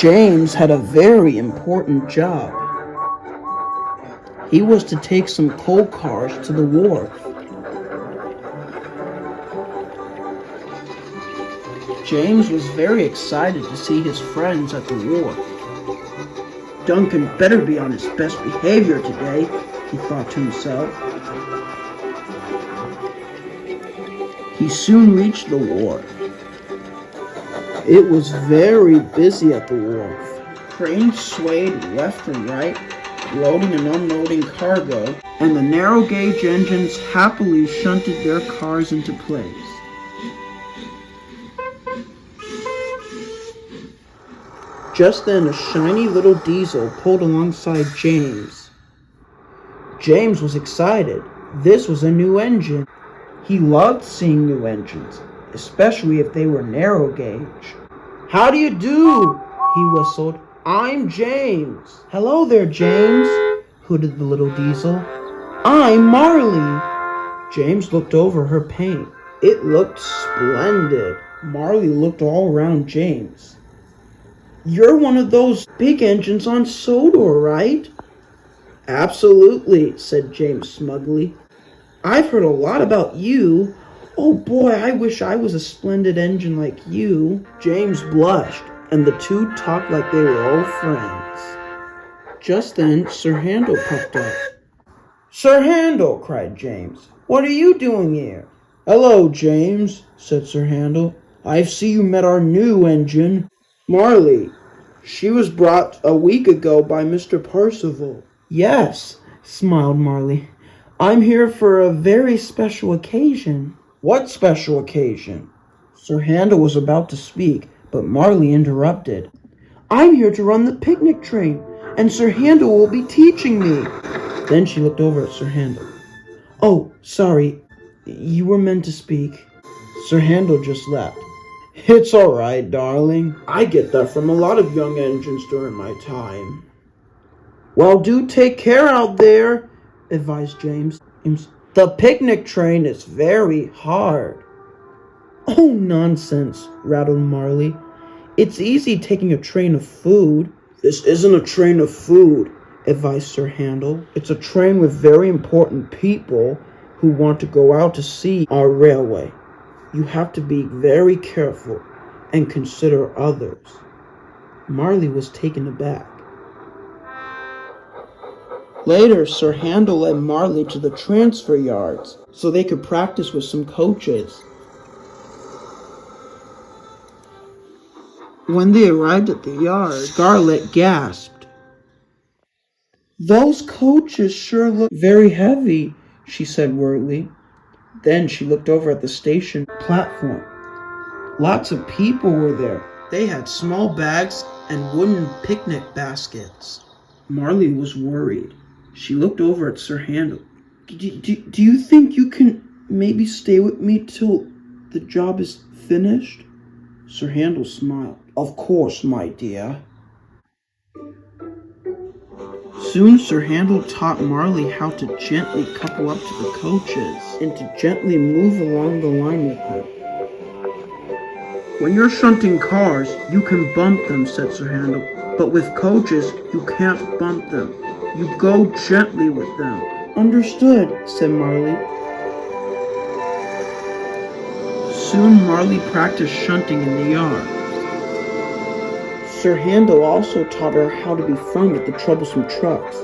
James had a very important job. He was to take some coal cars to the wharf. James was very excited to see his friends at the wharf. Duncan better be on his best behavior today, he thought to himself. He soon reached the wharf. It was very busy at the wharf. Trains swayed left and right, loading and unloading cargo, and the narrow-gauge engines happily shunted their cars into place. Just then, a shiny little diesel pulled alongside James. James was excited. This was a new engine. He loved seeing new engines, especially if they were narrow gauge. "How do you do?" he whistled. "I'm James." "Hello there, James," hooted the little diesel. "I'm Marleigh." James looked over her paint. It looked splendid. Marleigh looked all around James. "You're one of those big engines on Sodor, right?" "Absolutely," said James smugly. "I've heard a lot about you. Oh boy, I wish I was a splendid engine like you." James blushed, and the two talked like they were old friends. Just then, Sir Handel popped up. "Sir Handel," cried James, "what are you doing here?" "Hello, James," said Sir Handel. "I see you met our new engine, Marleigh. She was brought a week ago by Mr. Percival." "Yes," smiled Marleigh. "I'm here for a very special occasion." "What special occasion?" Sir Handel was about to speak, but Marleigh interrupted. "I'm here to run the picnic train, and Sir Handel will be teaching me." Then she looked over at Sir Handel. "Oh, sorry, you were meant to speak." Sir Handel just laughed. "It's all right, darling. I get that from a lot of young engines during my time." "Well, do take care out there," advised James. "The picnic train is very hard." "Oh, nonsense," rattled Marleigh. "It's easy taking a train of food." "This isn't a train of food," advised Sir Handel. "It's a train with very important people who want to go out to see our railway. You have to be very careful and consider others." Marleigh was taken aback. Later, Sir Handel led Marleigh to the transfer yards so they could practice with some coaches. When they arrived at the yard, Scarlett gasped. "Those coaches sure look very heavy," she said worriedly. Then she looked over at the station platform. Lots of people were there. They had small bags and wooden picnic baskets. Marleigh was worried. She looked over at Sir Handel. Do you think you can maybe stay with me till the job is finished?" Sir Handel smiled. "Of course, my dear." Soon Sir Handel taught Marleigh how to gently couple up to the coaches and to gently move along the line with her. "When you're shunting cars, you can bump them," said Sir Handel. "But with coaches, you can't bump them. You go gently with them." "Understood," said Marleigh. Soon Marleigh practiced shunting in the yard. Sir Handel also taught her how to be firm with the troublesome trucks.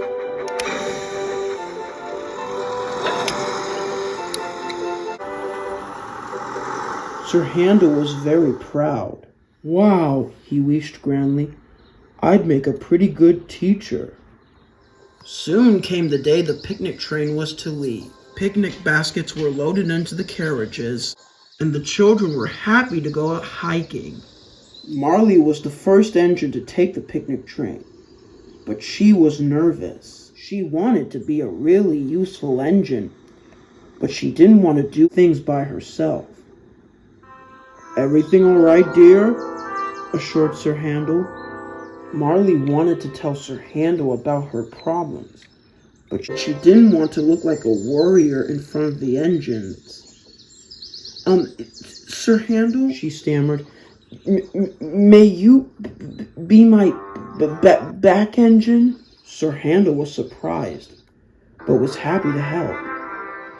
Sir Handel was very proud. "Wow," he wished grandly, "I'd make a pretty good teacher." Soon came the day the picnic train was to leave. Picnic baskets were loaded into the carriages, and the children were happy to go out hiking. Marleigh was the first engine to take the picnic train, but she was nervous. She wanted to be a really useful engine, but she didn't want to do things by herself. "Everything all right, dear?" assured Sir Handel. Marleigh wanted to tell Sir Handel about her problems, but she didn't want to look like a warrior in front of the engines. Sir Handel," she stammered, May you be my back engine? Sir Handel was surprised, but was happy to help.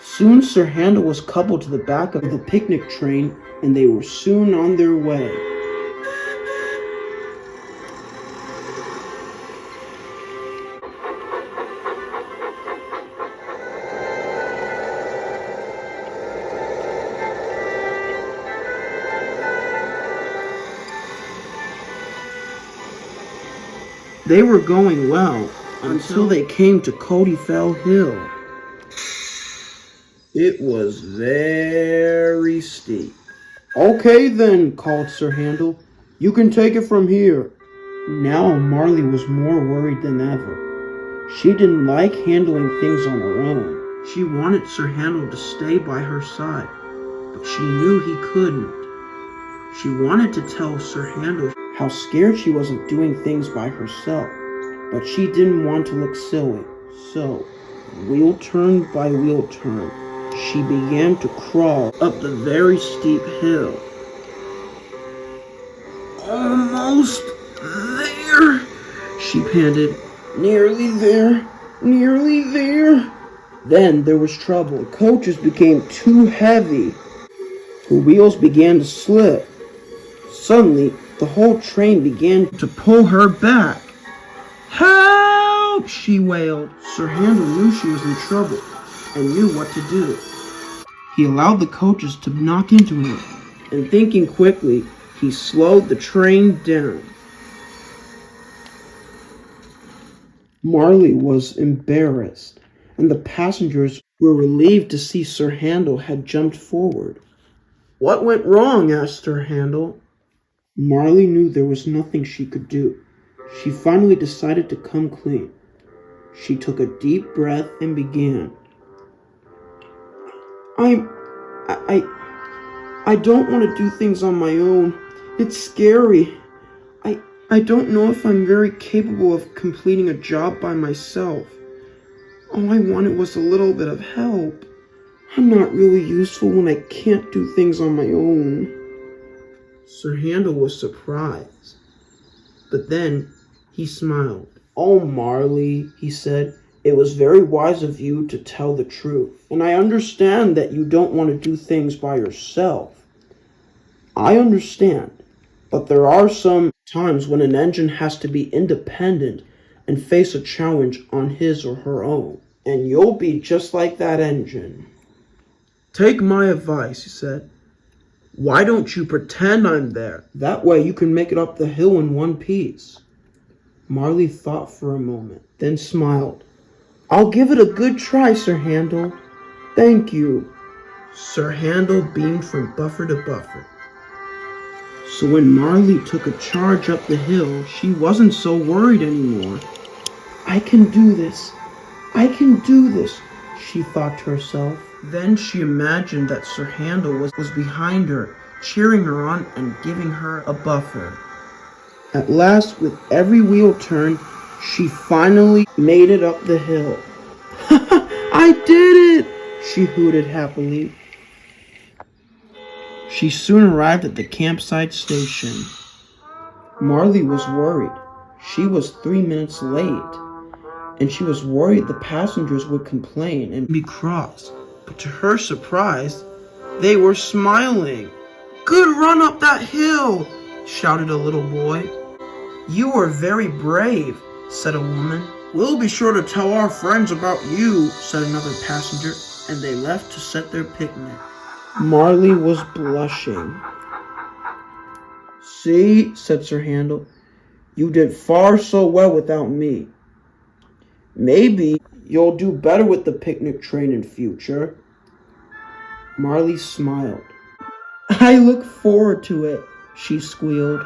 Soon Sir Handel was coupled to the back of the picnic train, and they were soon on their way. They were going well until they came to Codyfell Hill. It was very steep. Okay then, called Sir Handel. You can take it from here. Now Marleigh was more worried than ever. She didn't like handling things on her own. She wanted Sir Handel to stay by her side, but she knew he couldn't. She wanted to tell Sir Handel how scared she was of doing things by herself, but she didn't want to look silly. So, wheel turn by wheel turn, she began to crawl up the very steep hill. Almost there, she panted. Nearly there, nearly there. Then there was trouble. The coaches became too heavy. Her wheels began to slip. Suddenly, the whole train began to pull her back. Help! She wailed. Sir Handel knew she was in trouble and knew what to do. He allowed the coaches to knock into her, and thinking quickly, he slowed the train down. Marleigh was embarrassed, and the passengers were relieved to see Sir Handel had jumped forward. What went wrong? Asked Sir Handel. Marleigh knew there was nothing she could do. She finally decided to come clean. She took a deep breath and began. I don't want to do things on my own. It's scary. I don't know if I'm very capable of completing a job by myself. All I wanted was a little bit of help. I'm not really useful when I can't do things on my own. Sir Handel was surprised, but then he smiled. Oh, Marleigh, he said, it was very wise of you to tell the truth, and I understand that you don't want to do things by yourself. I understand, but there are some times when an engine has to be independent and face a challenge on his or her own, and you'll be just like that engine. Take my advice, he said. Why don't you pretend I'm there? That way you can make it up the hill in one piece. Marleigh thought for a moment, then smiled. I'll give it a good try, Sir Handel. Thank you. Sir Handel beamed from buffer to buffer. So when Marleigh took a charge up the hill, she wasn't so worried anymore. I can do this. I can do this, she thought to herself. Then she imagined that Sir Handel was behind her, cheering her on and giving her a buffer. At last, with every wheel turn, she finally made it up the hill. I did it! She hooted happily. She soon arrived at the campsite station. Marleigh was worried. She was 3 minutes late, and she was worried the passengers would complain and be cross. But to her surprise, they were smiling. Good run up that hill, shouted a little boy. You were very brave, said a woman. We'll be sure to tell our friends about you, said another passenger, and they left to set their picnic. Marleigh was blushing. See, said Sir Handel, you did far so well without me. Maybe you'll do better with the picnic train in future. Marleigh smiled. I look forward to it, she squealed.